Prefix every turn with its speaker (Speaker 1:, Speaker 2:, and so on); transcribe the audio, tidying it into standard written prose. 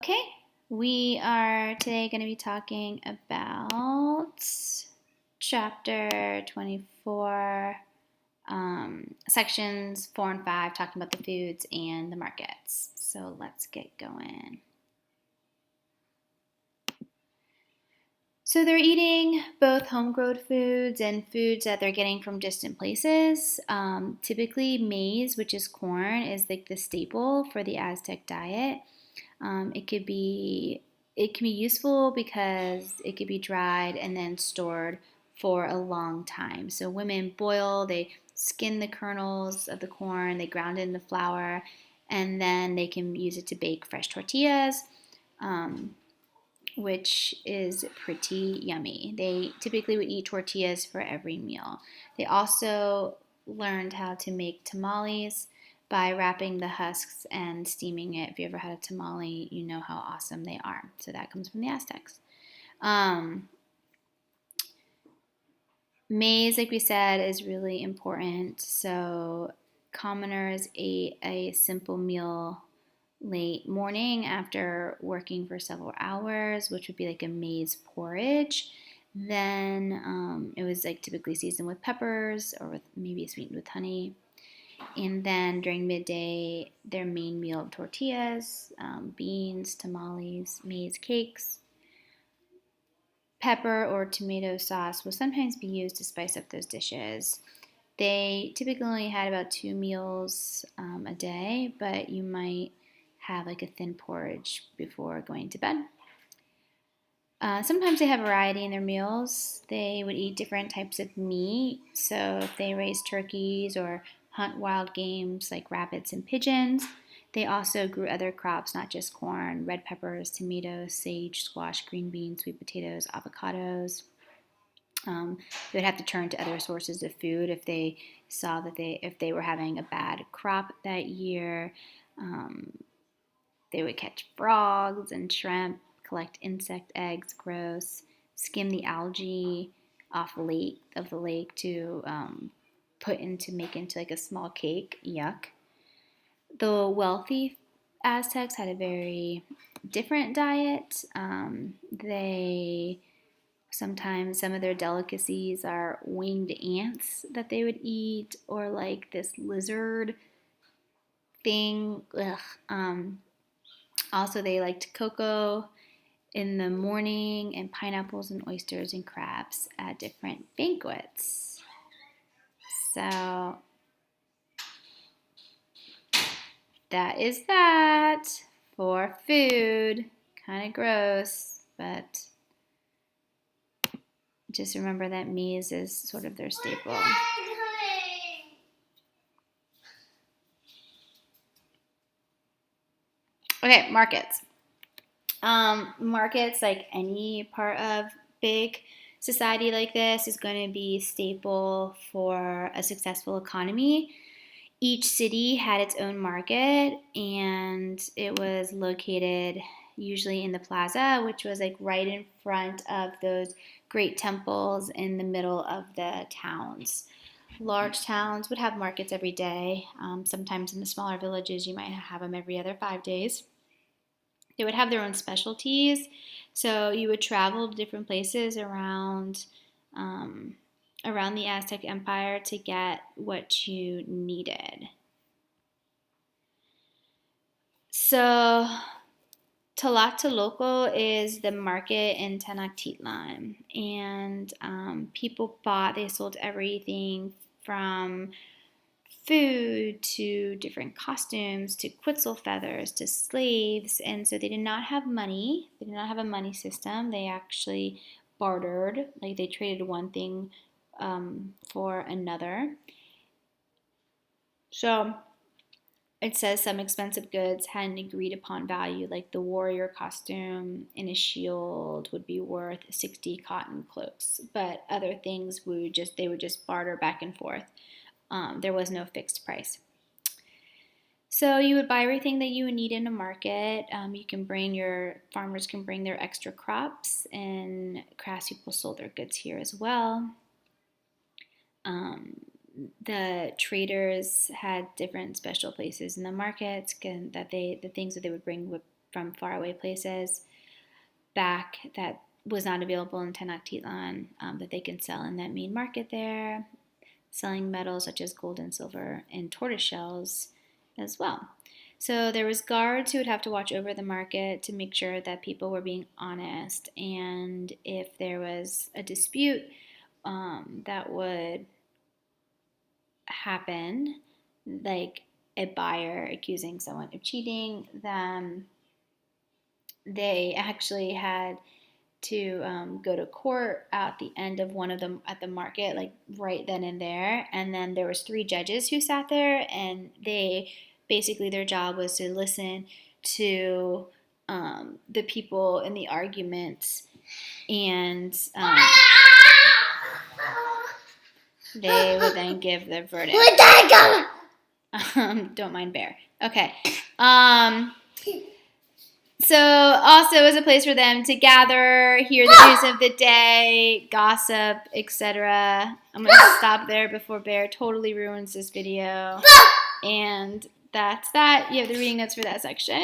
Speaker 1: Okay, we are today going to be talking about chapter 24, sections 4 and 5, talking about the foods and the markets. So let's get going. So they're eating both homegrown foods and foods that they're getting from distant places. Typically, maize, which is corn, is like the staple for the Aztec diet. It can be useful because it could be dried and then stored for a long time. So women boil, they skin the kernels of the corn, they ground it into flour, and then they can use it to bake fresh tortillas, which is pretty yummy. They typically would eat tortillas for every meal. They also learned how to make tamales by wrapping the husks and steaming it. If you ever had a tamale, you know how awesome they are. So that comes from the Aztecs. Maize, like we said, is really important. So commoners ate a simple meal late morning after working for several hours, which would be like a maize porridge. Then it was like typically seasoned with peppers or with maybe sweetened with honey. And then during midday, their main meal of tortillas, beans, tamales, maize cakes. Pepper or tomato sauce will sometimes be used to spice up those dishes. They typically only had about 2 meals a day, but you might have like a thin porridge before going to bed. Sometimes they have variety in their meals. They would eat different types of meat. So if they raise turkeys or hunt wild games like rabbits and pigeons, they also grew other crops, not just corn, red peppers, tomatoes, sage, squash, green beans, sweet potatoes, avocados. They would have to turn to other sources of food if they saw that if they were having a bad crop that year. Um, they would catch frogs and shrimp, collect insect eggs, gross, skim the algae off the lake to make into like a small cake. Yuck. The wealthy Aztecs had a very different diet. They Sometimes some of their delicacies are winged ants that they would eat, or like this lizard thing. Ugh. Also, they liked cocoa in the morning and pineapples and oysters and crabs at different banquets. So that is that for food. Kind of gross, but just remember that maize is sort of their staple. Okay, markets. Markets, like any part of big society like this, is going to be staple for a successful economy. Each city had its own market, and it was located usually in the plaza, which was like right in front of those great temples in the middle of the towns. Large towns would have markets every day. Sometimes in the smaller villages, you might have them every other 5 days. They would have their own specialties. So you would travel to different places um, around the Aztec Empire to get what you needed. So Tlatelolco is the market in Tenochtitlan, and they sold everything from food to different costumes to quetzal feathers to slaves. And so they did not have money. They did not have a money system. They actually bartered, like they traded one thing for another. So it says some expensive goods had an agreed upon value, like the warrior costume and a shield would be worth 60 cotton cloaks, but other things they would just barter back and forth. There was no fixed price. So you would buy everything that you would need in a market. Farmers can bring their extra crops, and craftspeople sold their goods here as well. The traders had different special places in the markets, the things that they would bring would from faraway places back that was not available in Tenochtitlan that they can sell in that main market there, selling metals such as gold and silver and tortoise shells as well. So there was guards who would have to watch over the market to make sure that people were being honest, and if there was a dispute that would happen, like a buyer accusing someone of cheating, then they actually had to go to court at the end of one of them at the market, like right then and there. And then there was 3 judges who sat there, and they basically their job was to listen to the people in the arguments, and they would then give the verdict. Don't mind Bear. Okay. So also it was a place for them to gather, hear the news of the day, gossip, etc. I'm going to stop there before Bear totally ruins this video. And that's that. You have the reading notes for that section.